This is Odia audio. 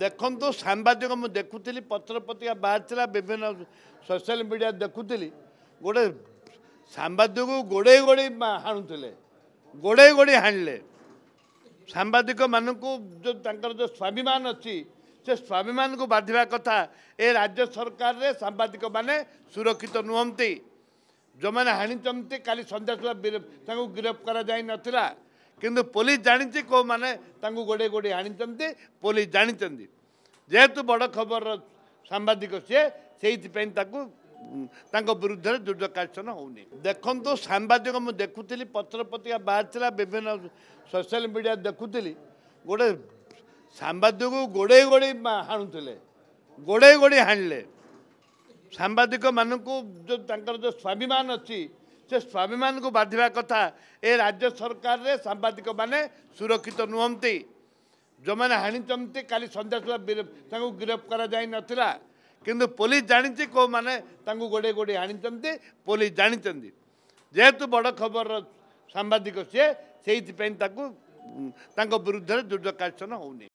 ଦେଖନ୍ତୁ ସାମ୍ବାଦିକ ମୁଁ ଦେଖୁଥିଲି ପତ୍ର ପତ୍ରିକା ବାହାରିଥିଲା ବିଭିନ୍ନ ସୋସିଆଲ ମିଡ଼ିଆ ଦେଖୁଥିଲି ଗୋଟେ ସାମ୍ବାଦିକକୁ ଗୋଡ଼େଇ ଗୋଡ଼େଇ ହାଣୁଥିଲେ ଗୋଡ଼େଇ ଗୋଡ଼େଇ ହାଣିଲେ ସାମ୍ବାଦିକମାନଙ୍କୁ ଯେଉଁ ତାଙ୍କର ଯେଉଁ ସ୍ୱାଭିମାନ ଅଛି ସେ ସ୍ୱାଭିମାନକୁ ବାଧିବା କଥା। ଏ ରାଜ୍ୟ ସରକାରରେ ସାମ୍ବାଦିକମାନେ ସୁରକ୍ଷିତ ନୁହନ୍ତି। ଯେଉଁମାନେ ହାଣିଛନ୍ତି କାଲି ସନ୍ଧ୍ୟା ସୁଦ୍ଧା ତାଙ୍କୁ ଗିରଫ କରାଯାଇନଥିଲା କିନ୍ତୁ ପୋଲିସ ଜାଣିଛି କେଉଁମାନେ ତାଙ୍କୁ ଗୋଡ଼େଇ ଗୋଡ଼େଇ ହାଣିଛନ୍ତି। ପୋଲିସ ଜାଣିଛନ୍ତି ଯେହେତୁ ବଡ଼ ଖବରର ସାମ୍ବାଦିକ ସିଏ ସେଇଥିପାଇଁ ତାଙ୍କ ବିରୁଦ୍ଧରେ କାର୍ଯ୍ୟାନୁଷ୍ଠାନ ହେଉନି। ଦେଖନ୍ତୁ ସାମ୍ବାଦିକ ମୁଁ ଦେଖୁଥିଲି ପତ୍ର ପତ୍ରିକା ବାହାରିଥିଲା ବିଭିନ୍ନ ସୋସିଆଲ ମିଡ଼ିଆ ଦେଖୁଥିଲି ଗୋଟେ ସାମ୍ବାଦିକକୁ ଗୋଡ଼େଇ ଗୋଡ଼େଇ ହାଣୁଥିଲେ ଗୋଡ଼େଇ ଗୋଡ଼େଇ ହାଣିଲେ ସାମ୍ବାଦିକମାନଙ୍କୁ ଯେଉଁ ତାଙ୍କର ଯେଉଁ ସ୍ୱାଭିମାନ ଅଛି ସେ ସ୍ୱାଭିମାନକୁ ବାଧିବା କଥା। ଏ ରାଜ୍ୟ ସରକାରରେ ସାମ୍ବାଦିକମାନେ ସୁରକ୍ଷିତ ନୁହନ୍ତି। ଯେଉଁମାନେ ହାଣିଛନ୍ତି କାଲି ସନ୍ଧ୍ୟା ସୁଦ୍ଧା ତାଙ୍କୁ ଗିରଫ କରାଯାଇନଥିଲା କିନ୍ତୁ ପୋଲିସ ଜାଣିଛି କେଉଁମାନେ ତାଙ୍କୁ ଗୋଡ଼େଇ ଗୋଡ଼େଇ ହାଣିଛନ୍ତି। ପୋଲିସ ଜାଣିଛନ୍ତି ଯେହେତୁ ବଡ଼ ଖବରର ସାମ୍ବାଦିକ ସିଏ ସେଇଥିପାଇଁ ତାଙ୍କ ବିରୁଦ୍ଧରେ କାର୍ଯ୍ୟାନୁଷ୍ଠାନ ହେଉନି।